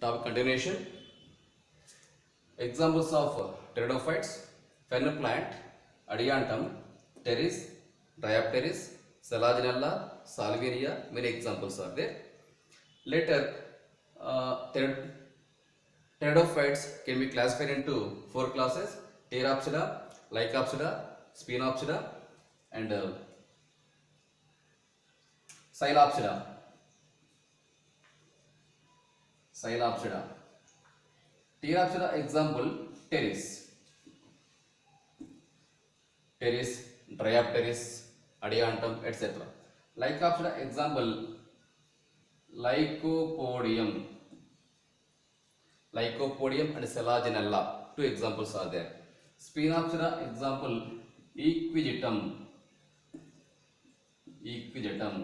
Topic continuation. Examples of pteridophytes: fern plant, adiantum, pteris, diapteris, selaginella, salvinia. Many examples are there. Later, pteridophytes can be classified into four classes: Pteropsida, Lycopsida, Sphenopsida, and Silopsida. Silopsida. Pteropsida example: Pteris, Pteris, Diapteris, Adiantum, etc. Lycopsida example: Lycopodium, Lycopodium and Selaginella. Two examples are there. Sphenopsida example: Equigetum, Equigetum.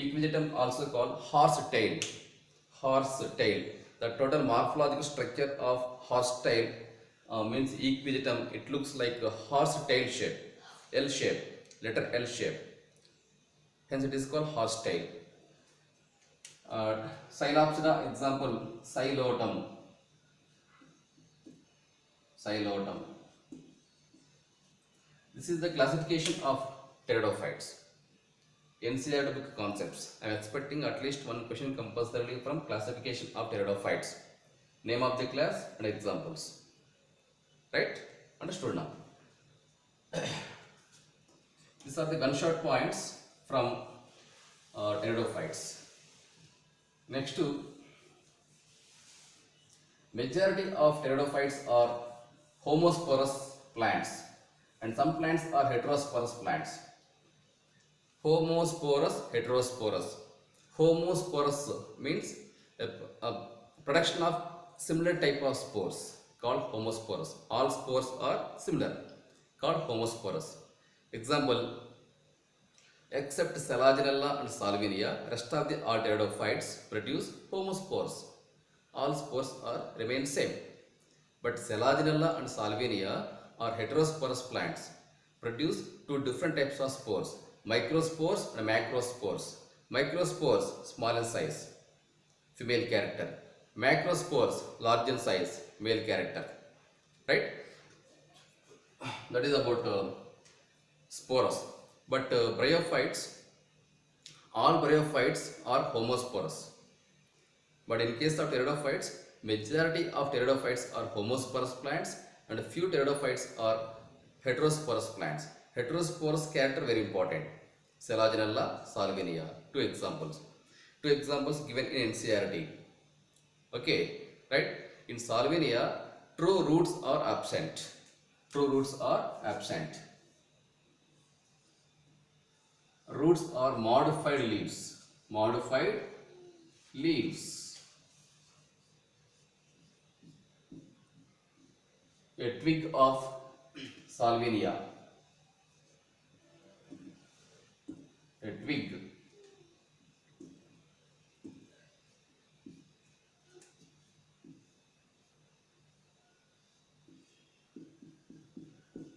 Equigetum also called horse tail. Horse tail. The total morphological structure of horse tail means equigetum. It looks like a horse tail shape, L shape, letter L shape. Hence it is called horse tail. Silopsida example: Silotum, Silotum. This is the classification of pteridophytes. NCERT book concepts. I am expecting at least one question compulsorily from classification of pteridophytes. Name of the class and examples. Right? Understood now? These are the gunshot points from pteridophytes. Next to majority of pteridophytes are homosporous plants, and some plants are heterosporous plants. Homosporous, heterosporous. Homosporous means a production of similar type of spores called homosporous. All spores are similar, called homosporous. Example: except Selaginella and Salvinia, rest of the all pteridophytes produce homospores. All spores remain same. But Selaginella and Salvinia are heterosporous plants, produce two different types of spores: microspores and macrospores. Microspores small in size, female character. Macrospores large in size, male character. Right? That is about spores. But bryophytes, all bryophytes are homosporous. But in case of pteridophytes, majority of pteridophytes are homosporous plants and few pteridophytes are heterosporous plants. Heterosporous character very important. Selaginella, Salvinia. Two examples. Two examples given in NCERT. Okay, right? In Salvinia, true roots are absent. True roots are absent. Roots are modified leaves. Modified leaves. A twig of Salvinia. A twig.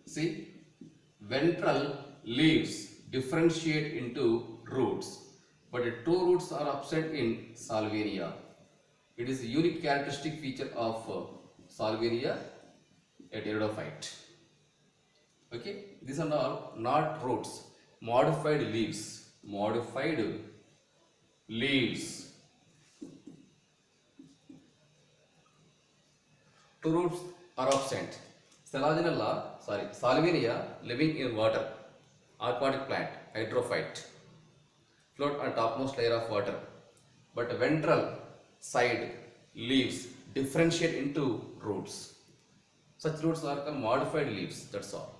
See, ventral leaves differentiate into roots, but the two roots are absent in Salvinia. It is a unique characteristic feature of Salvinia, a pteridophyte. Okay, these are all not roots, modified leaves. Modified leaves. Two roots are absent. Salvinia living in water, aquatic plant, hydrophyte, float on topmost layer of water. But ventral side leaves differentiate into roots. Such roots are called modified leaves. That's all.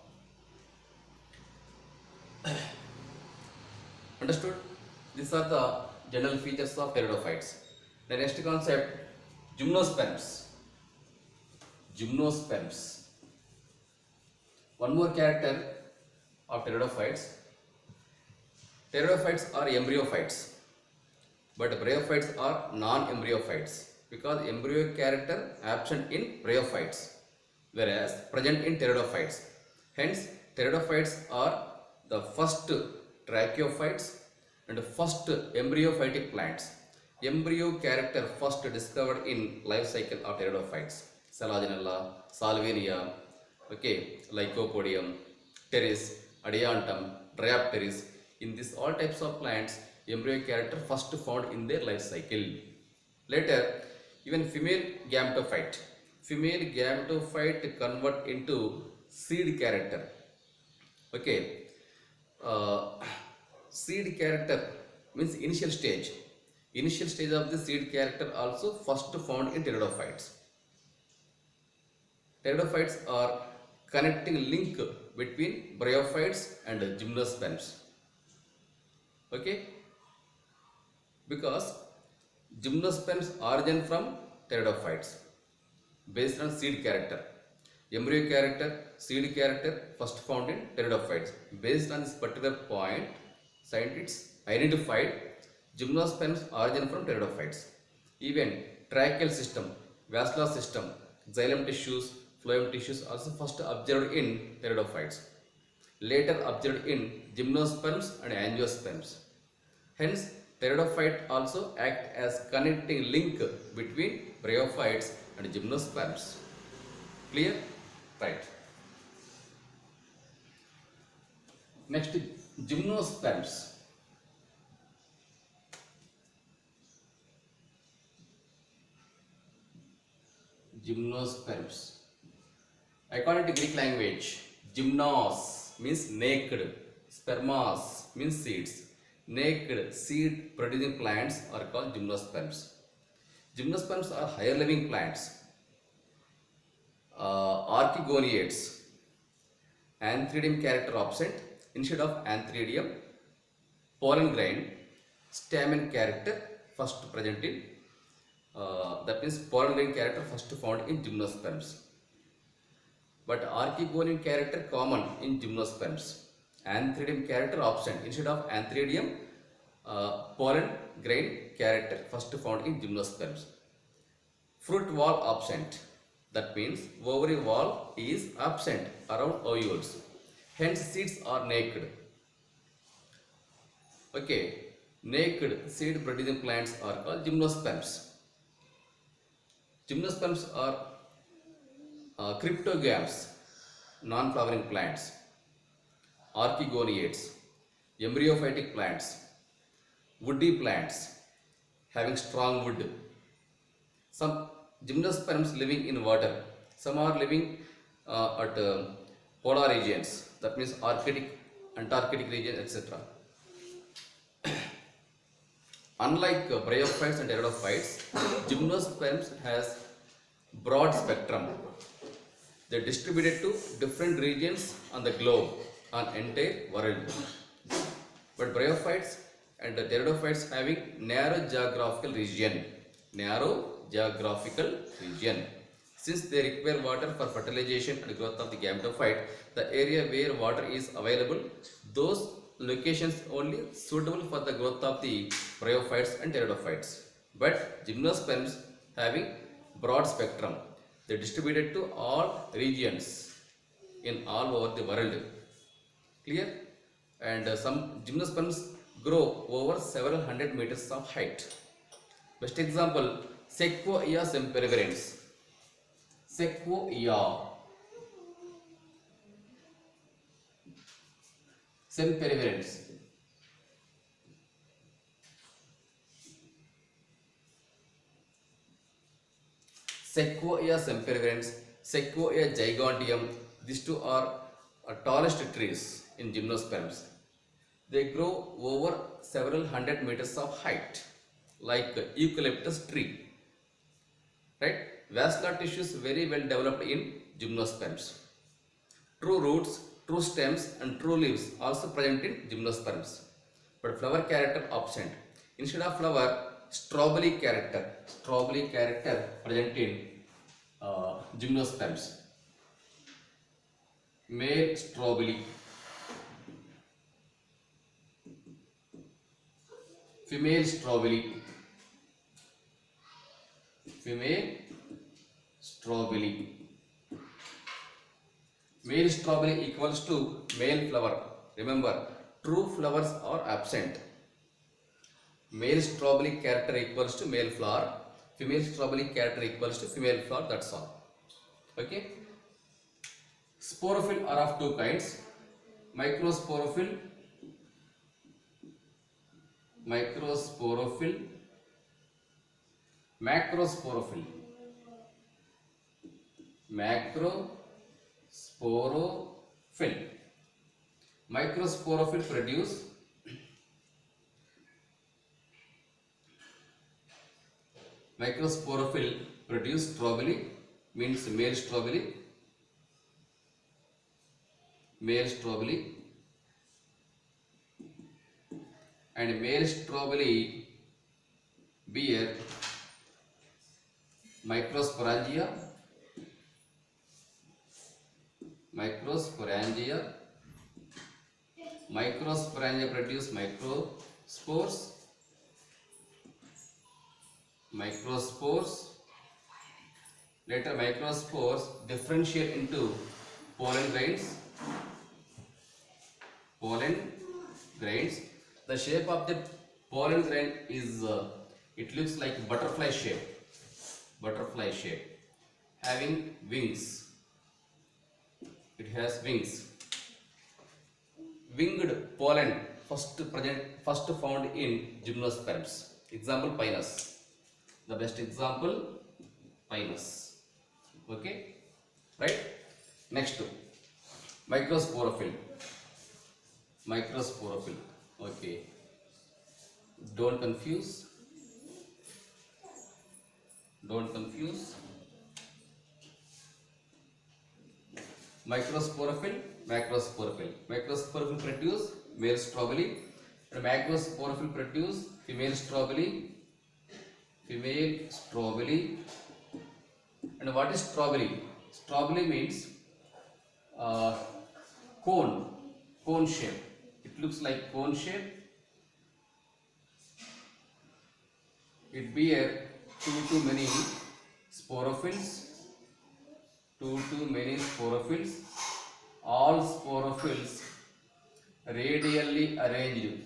Understood? These are the general features of pteridophytes. The next concept: gymnosperms. Gymnosperms. One more character of pteridophytes. Pteridophytes are embryophytes, but bryophytes are non-embryophytes, because embryo character absent in bryophytes, whereas present in pteridophytes. Hence, pteridophytes are the first tracheophytes and first embryophytic plants. Embryo character first discovered in life cycle of pteridophytes. Salaginella, Salvinia, okay, Lycopodium, Pteris, Adiantum, Dryopteris. In these all types of plants, embryo character first found in their life cycle. Later, even female gametophyte convert into seed character. Okay, uh, seed character means initial stage of the seed character also first found in pteridophytes. Pteridophytes are connecting link between bryophytes and gymnosperms. Okay, because gymnosperms origin from pteridophytes based on seed character. Embryo character, seed character first found in pteridophytes. Based on this particular point, scientists identified gymnosperms origin from pteridophytes. Even tracheal system, vascular system, xylem tissues, phloem tissues also first observed in pteridophytes. Later observed in gymnosperms and angiosperms. Hence, pteridophyte also act as connecting link between bryophytes and gymnosperms. Clear? Right. Next, gymnosperms. Gymnosperms. According to Greek language, gymnos means naked, spermos means seeds. Naked seed producing plants are called gymnosperms. Gymnosperms are higher living plants. Archegoniates, antheridium character absent. Instead of antheridium, pollen grain, stamen character first present in, that means pollen grain character first found in gymnosperms. But archegonian character common in gymnosperms. Antheridium character absent. Instead of antheridium, pollen grain character first found in gymnosperms. Fruit wall absent. That means ovary wall is absent around ovules. Hence seeds are naked. Okay, naked seed producing plants are called gymnosperms. Gymnosperms are cryptogams, non-flowering plants, archegoniates, embryophytic plants, woody plants having strong wood. Some gymnosperms living in water. Some are living at polar regions, that means Arctic, Antarctic region, etc. Unlike bryophytes and pteridophytes, gymnosperms has broad spectrum. They distributed to different regions on the globe, on entire world. But bryophytes and pteridophytes having narrow geographical region. Since they require water for fertilization and growth of the gametophyte, the area where water is available, those locations only suitable for the growth of the bryophytes and pteridophytes. But gymnosperms having broad spectrum, they distributed to all regions in all over the world. Clear? And some gymnosperms grow over several hundred meters of height. Best example, Sequoia sempervirens. Sequoia sempervirens. Sequoia sempervirens, Sequoia giganteum. These two are tallest trees in gymnosperms. They grow over several hundred meters of height, like eucalyptus tree. Right? Vascular tissues very well developed in gymnosperms. True roots, true stems and true leaves also present in gymnosperms. But flower character absent. Instead of flower, strawberry character present in gymnosperms. Male strawberry, female strawberry, female strawberry. Male strawberry equals to male flower. Remember, true flowers are absent. Male strawberry character equals to male flower. Female strawberry character equals to female flower. That's all. Okay. Sporophyll are of two kinds. Microsporophyll, macrosporophyll. Macrosporophyll. Microsporophyll produce strawberry, means male strawberry, and male strawberry bear microsporangia produce microspores. Later microspores differentiate into pollen grains. The shape of the pollen grain is it looks like butterfly shape, having wings. It has wings. Winged pollen first found in gymnosperms. Example, Pinus. The best example, Pinus. Okay, right? Next, microsporophyll. Okay, don't confuse. Microsporophyll, macrosporophyll. Macrosporophyll produce male strawberry, and macrosporophyll produce female strawberry. And what is strawberry? Strawberry means cone shape. It looks like cone shape. It bear two to many sporophylls. All sporophylls radially arranged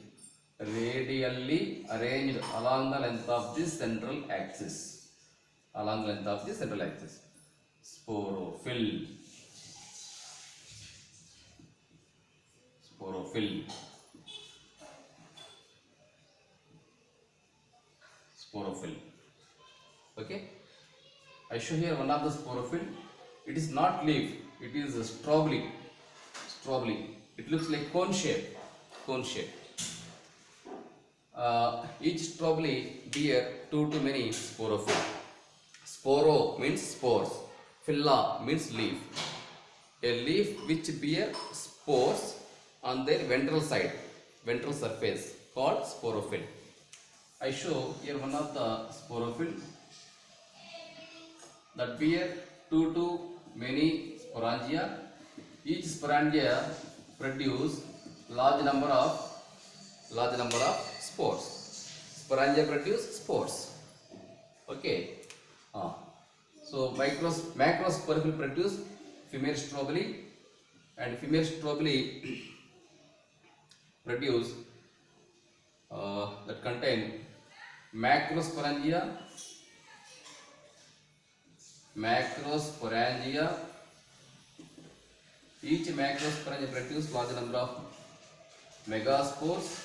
along the length of the central axis. Sporophyll. Okay, I show here one of the sporophyll. It is not leaf, it is a strawberry. It looks like cone shape. Each strawberry bear two to many sporophyll. Sporo means spores, phylla means leaf. A leaf which bear spores on their ventral surface, called sporophyll. I show here one of the sporophyll that bear two to many sporangia. Each sporangia produce large number of spores. Sporangia produce spores. Okay. So macrosporophyll produce female strawberry, and female strawberry produce that contain macrosporangia. Each macrosporangia produce large number of megaspores.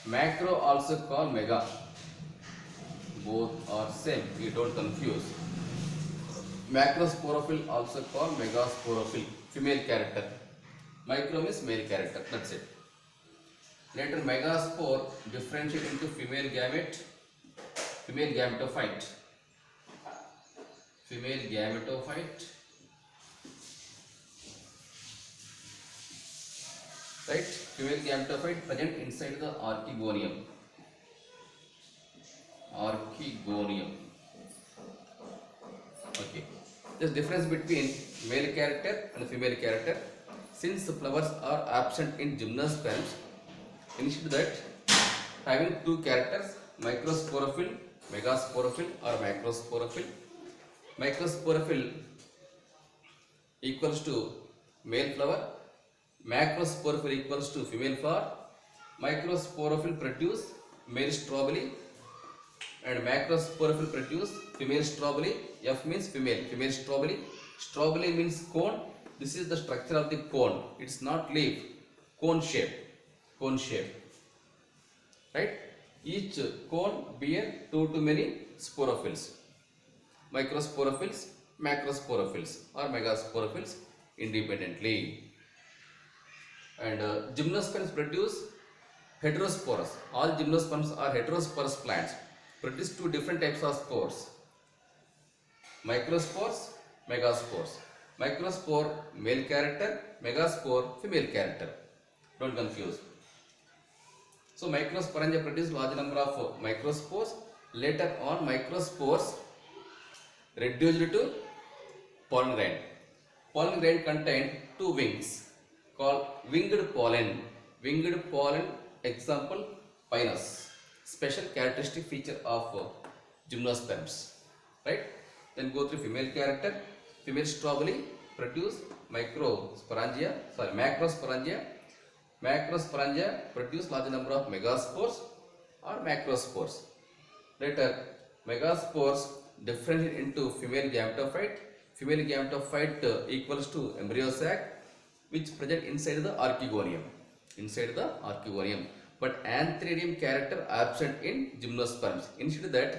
Macro also called mega. Both are same. You don't confuse. Macrosporophyll also called megasporophyll. Female character. Micro means male character. That's it. Later megaspore differentiate into female gametophyte. Right? Female gametophyte present inside the archegonium. Okay. There's difference between male character and female character. Since the flowers are absent in gymnosperms, instead that having two characters, microsporophyll, megasporophyll or macrosporophyll. Microsporophyll equals to male flower, Macrosporophyll equals to female flower. Microsporophyll produce male strobili and macrosporophyll produce female strobili. F means female, female strobili. Strobili means cone. This is the structure of the cone. It's not leaf, cone shape, cone shape, right? Each cone bear 2 to many sporophylls, microsporophylls, macrosporophylls or megasporophylls independently. And gymnosperms produce heterosporous. All gymnosperms are heterosporous plants. Produce 2 different types of spores: microspores, megaspores. Microspore male character, megaspore female character. Don't confuse. So microsporangia produce large number of microspores. Later on, microspores reduced to pollen grain. Pollen grain contain 2 wings called winged pollen. Winged pollen, example Pinus. Special characteristic feature of gymnosperms, right? Then go through female character. Female strobili produce macrosporangia. Macrosporangia produce large number of megaspores or macrospores. Later, megaspores differentiate into female gametophyte. Female gametophyte equals to embryo sac, which present inside the archegonium. Inside the archegonium. But antheridium character absent in gymnosperms. Instead that,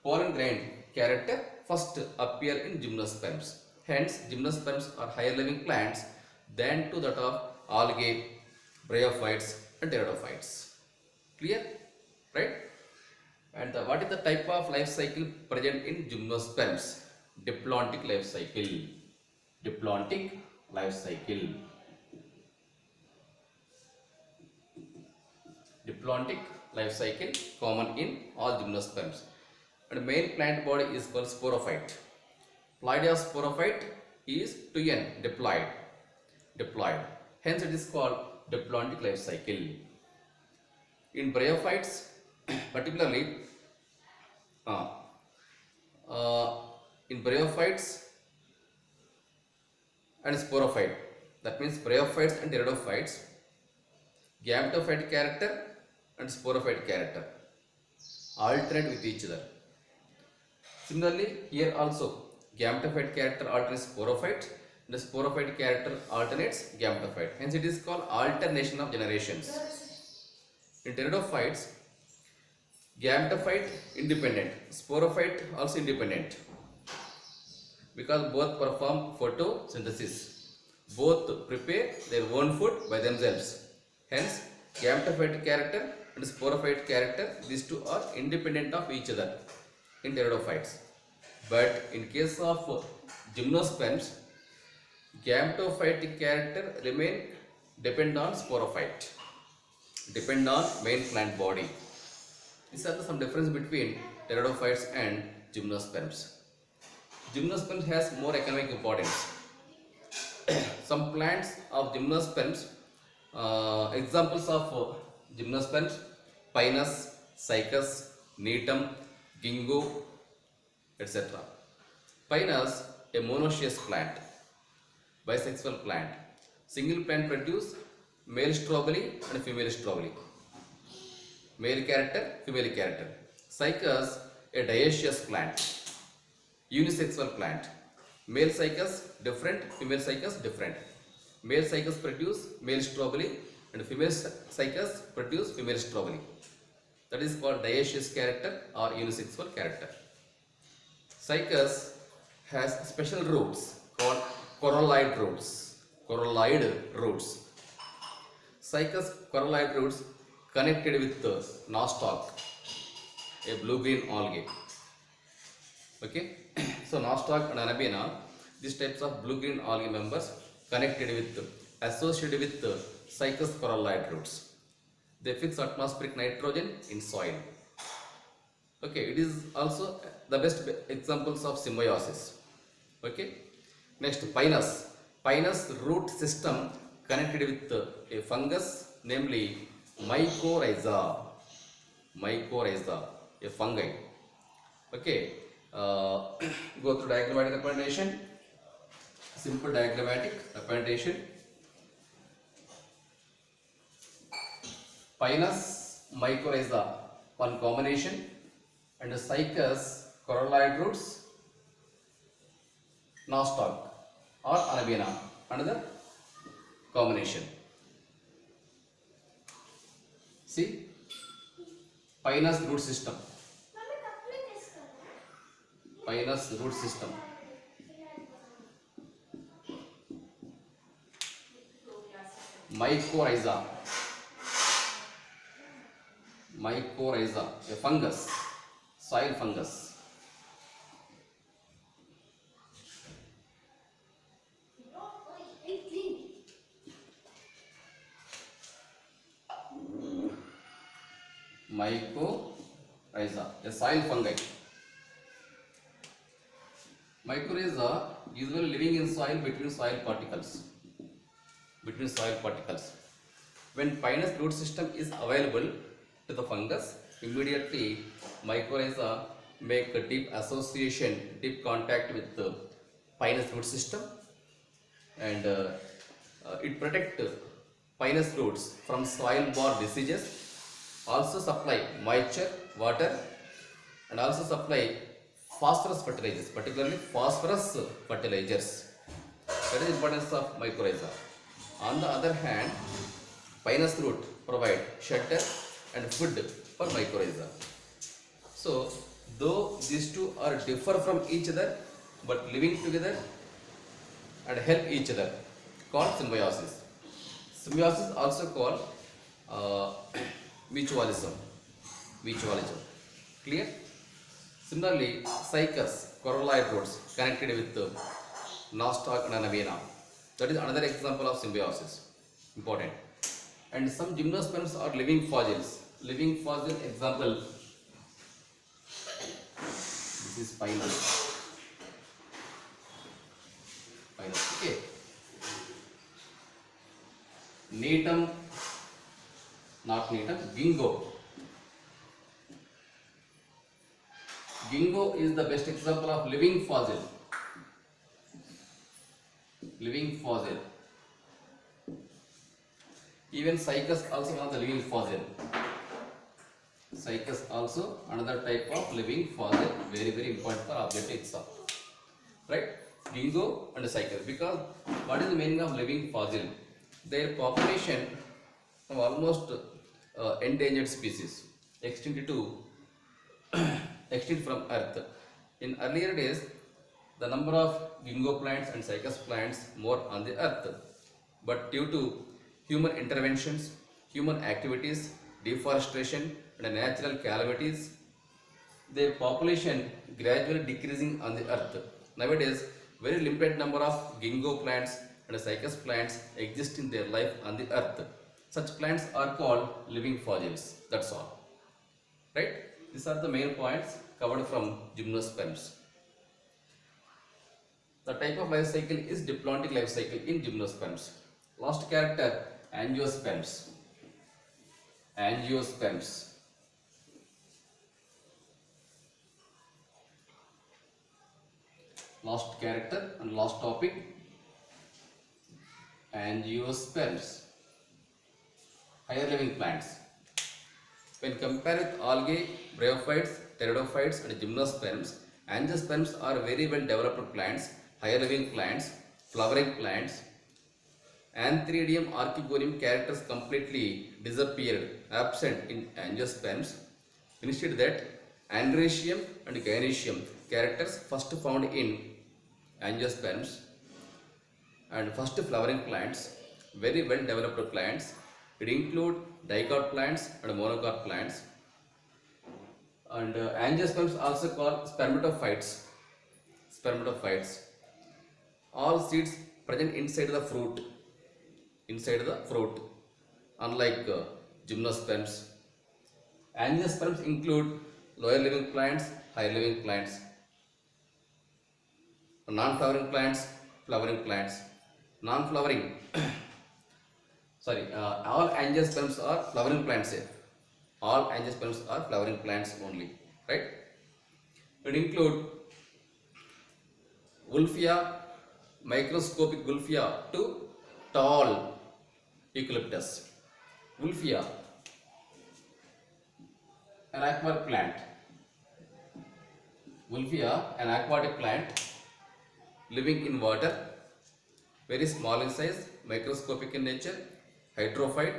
pollen grain character first appear in gymnosperms. Hence, gymnosperms are higher living plants than to that of algae, bryophytes and pteridophytes. Clear? Right? And what is the type of life cycle present in gymnosperms? Diplontic life cycle. Diplontic life cycle. Diplontic life cycle common in all gymnosperms. And main plant body is called sporophyte. Ploidia sporophyte is 2n, diploid. Diploid. Hence it is called diplontic life cycle. In bryophytes, particularly in bryophytes and sporophyte, that means bryophytes and pteridophytes, gametophyte character and sporophyte character alternate with each other. Similarly, here also gametophyte character alternates sporophyte and the sporophyte character alternates gametophyte. Hence it is called alternation of generations. In pteridophytes, gametophyte independent, sporophyte also independent, because both perform photosynthesis. Both prepare their own food by themselves. Hence, gametophyte character and sporophyte character, these two are independent of each other in pteridophytes. But in case of gymnosperms, gametophyte character remain depend on sporophyte, depend on main plant body. These are some difference between pteridophytes and gymnosperms. Gymnosperms has more economic importance. Some plants of gymnosperms, examples of gymnosperms: Pinus, Cycas, Neetum, Ginkgo, etc. Pinus, a monoecious plant, bisexual plant. Single plant produce male strobili and female strobili. Male character, female character. Cycas, a dioecious plant, unisexual plant. Male cycas different, female cycas different. Male cycas produce male strobili and female cycas produce female strobili. That is called dioecious character or unisexual character. Cycas has special roots called coralloid roots. Coralloid roots. Cycas coralloid roots connected with the nostoc, a blue-green algae. Okay, so nostoc and anabina, these types of blue-green algae members connected with, associated with the Cycas coralloid roots. They fix atmospheric nitrogen in soil. Okay, it is also the best examples of symbiosis. Okay, next Pinus. Pinus root system connected with a fungus, namely mycorrhiza. Mycorrhiza, a fungi. Okay, go through diagrammatic representation. Simple diagrammatic representation. Pinus mycorrhiza, one combination, and Cycas coralloid roots, nostoc or Arabina, another combination. See, Pinus root system. Pinus root system. Mycorrhiza. Mycorrhiza, a fungus, soil fungus. Mycorrhiza, a soil fungi. Mycorrhiza usually living in soil between soil particles. When Pinus root system is available to the fungus, immediately mycorrhiza make a deep association, deep contact with the Pinus root system, and it protect Pinus roots from soil-borne diseases, also supply moisture, water, and also supply phosphorus fertilizers, particularly phosphorus fertilizers. That is the importance of mycorrhiza. On the other hand, Pinus root provide shelter and food for mycorrhiza. So, though these two are differ from each other, but living together and help each other, called symbiosis. Symbiosis also called mutualism. Clear? Similarly, Cycas coralloid roots connected with nostoc and Arabina. That is another example of symbiosis. Important. And some gymnosperms are living fossils. Living fossil example. This is Pinus. Okay. Natum, not Natum, Ginkgo. Ginkgo is the best example of living fossil. Even Cycas also one of the living fossil. Cycas also another type of living fossil, very important for objective exam. Right? Ginkgo and Cycas. Because what is the meaning of living fossil? Their population of almost endangered species, extinct from Earth. In earlier days, the number of Ginkgo plants and Cycas plants more on the Earth, but due to human interventions, human activities, deforestation, and natural calamities, their population gradually decreasing on the Earth. Nowadays, very limited number of Ginkgo plants and Cycas plants exist in their life on the Earth. Such plants are called living fossils. That's all. Right? These are the main points covered from gymnosperms. The type of life cycle is diplontic life cycle in gymnosperms. Last character, angiosperms. Last character and last topic, angiosperms. Higher living plants. When compared with algae, bryophytes, pteridophytes and gymnosperms, angiosperms are very well developed plants, higher living plants, flowering plants. Antheridium archegonium characters completely disappeared, absent in angiosperms. Instead that, Androecium and Gynoecium characters first found in angiosperms, and first flowering plants, very well developed plants. It include dicot plants and monocot plants. And angiosperms also called spermatophytes. All seeds present inside the fruit. Unlike gymnosperms. Angiosperms include lower living plants, higher living plants, non-flowering plants, flowering plants. Non-flowering, all angiosperms are flowering plants here. All angiosperms are flowering plants only, right? It include Wolffia, microscopic Wolffia to tall eucalyptus. Wolffia, an aquatic plant. Wolffia, an aquatic plant living in water, very small in size, microscopic in nature, hydrophyte.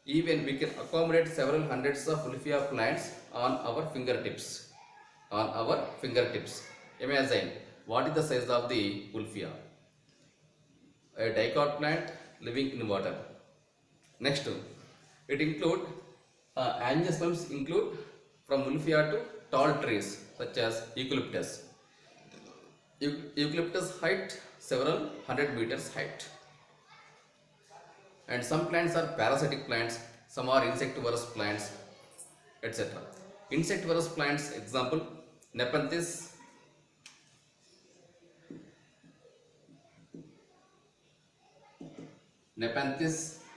Even we can accommodate several hundreds of Wolffia plants on our fingertips. On our fingertips. Imagine what is the size of the Wolffia. A dicot plant living in water. Next, it include angiosperms include from Wolffia to tall trees such as eucalyptus. Eucalyptus height several hundred meters height. And some plants are parasitic plants, some are insectivorous plants, etc. Insectivorous plants, example, Nepenthes,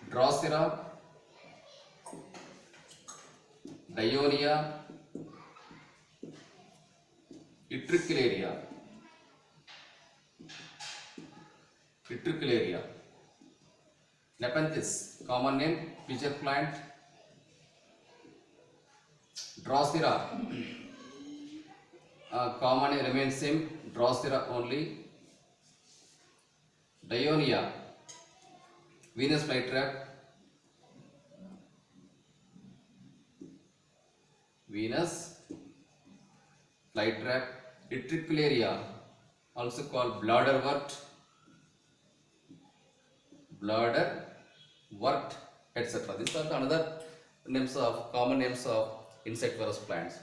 Drosera, Dionia, Utricularia. Nepenthes, common name, pitcher plant. Drosera, common name remains same, Drosera only. Dionia, Venus flytrap. Venus flytrap. Utricularia, also called bladderwort, etc. These are the another names of common names of insectivorous plants.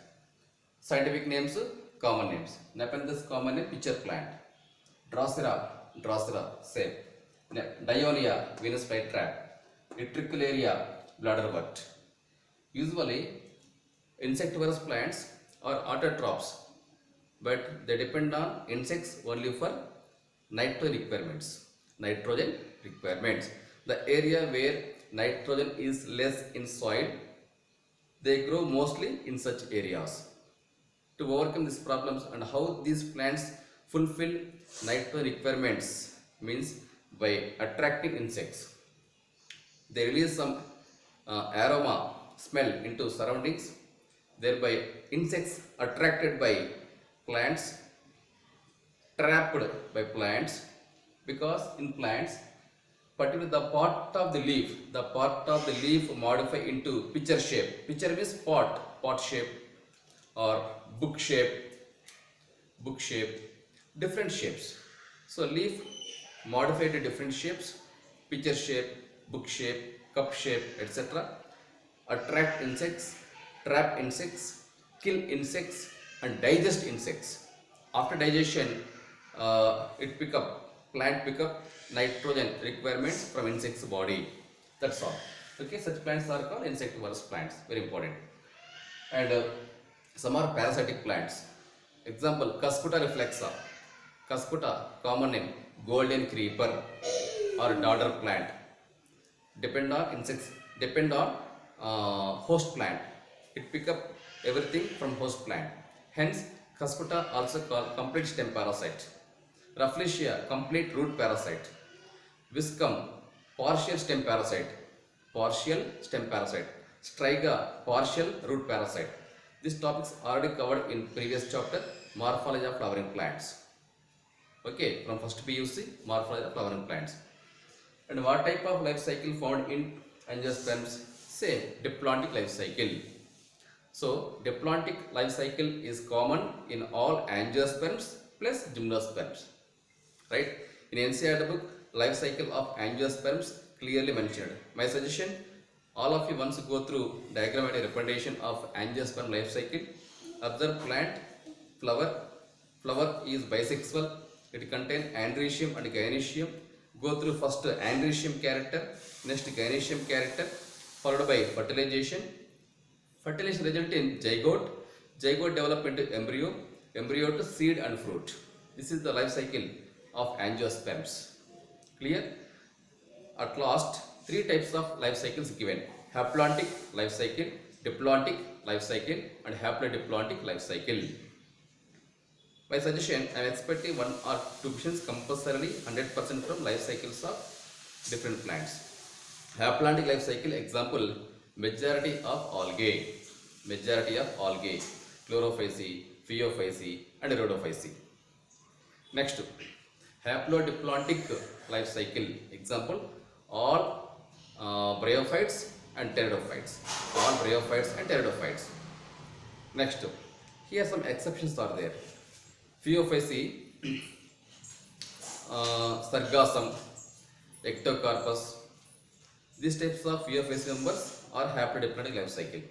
Scientific names, common names. Nepenthes, common name, pitcher plant. Drosera, same. Dionia, Venus flytrap. Utricularia, bladderwort. Usually, insectivorous plants are autotrophs, but they depend on insects only for nitrogen requirements. The area where nitrogen is less in soil, they grow mostly in such areas. To overcome these problems and how these plants fulfill nitrogen requirements means by attracting insects. They release some aroma, smell into surroundings, thereby insects attracted by plants, trapped by plants, because in plants, particularly the part of the leaf modify into pitcher shape. Pitcher means pot shape or book shape, different shapes. So leaf modified to different shapes, pitcher shape, book shape, cup shape, etc. Attract insects, trap insects, kill insects, and digest insects. After digestion, plant pick up nitrogen requirements from insect's body. That's all. Okay, such plants are called insectivorous plants. Very important. And some are parasitic plants. Example, Cuscuta reflexa. Cuscuta, common name, golden creeper or dodder plant. Depend on host plant. It pick up everything from host plant. Hence, Cuscuta also called complete stem parasite. Rafflesia, complete root parasite. Viscum, partial stem parasite. Striga, partial root parasite. These topics already covered in previous chapter, morphology of flowering plants. Okay, from first PUC, morphology of flowering plants. And what type of life cycle found in angiosperms? Same, diplontic life cycle. So, diplontic life cycle is common in all angiosperms plus gymnosperms. Right? In NCERT book, life cycle of angiosperms clearly mentioned. My suggestion, all of you once go through diagrammatic representation of angiosperm life cycle. Observe plant, flower. Flower is bisexual. It contains androecium and gynoecium. Go through first androecium character, next gynoecium character, followed by fertilization. Fertilization result in zygote. Zygote develop into embryo. Embryo to seed and fruit. This is the life cycle of angiosperms. Clear? At last, three types of life cycles given: haplontic life cycle, diplontic life cycle, and haplodiplontic life cycle. By suggestion, I am expecting one or two questions compulsorily 100% from life cycles of different plants. Haplontic life cycle, example, majority of algae. majority of algae, chlorophyceae, phaeophyceae and rhodophyceae. Next, haplodiploidic life cycle. Example, all bryophytes and pteridophytes. All bryophytes and pteridophytes. Next, here some exceptions are there. Phaeophyceae, Sargassum, Ectocarpus. These types of Phaeophyceae members are haplodiploidic life cycle.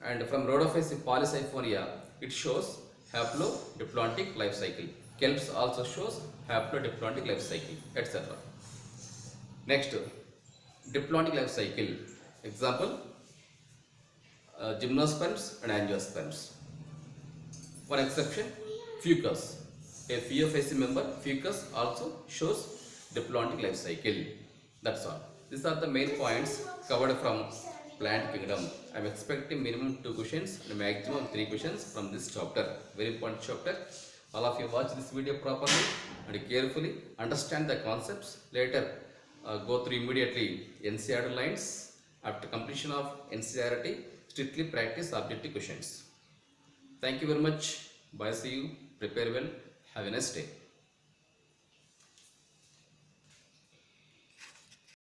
And from Rhodophyceae Polysiphonia, it shows haplodiploidic life cycle. Kelps also shows haplodiploidic life cycle, etc. Next, diploidic life cycle. Example, gymnosperms and angiosperms. One exception, Fucus. A Phaeophyceae member, Fucus, also shows diploidic life cycle. That's all. These are the main points covered from plant kingdom. I am expecting minimum 2 questions and maximum 3 questions from this chapter. Very important chapter. All of you watch this video properly and carefully understand the concepts. Later go through immediately NCERT lines. After completion of NCERT, strictly practice objective questions. Thank you very much. Bye. See you. Prepare well. Have a nice day.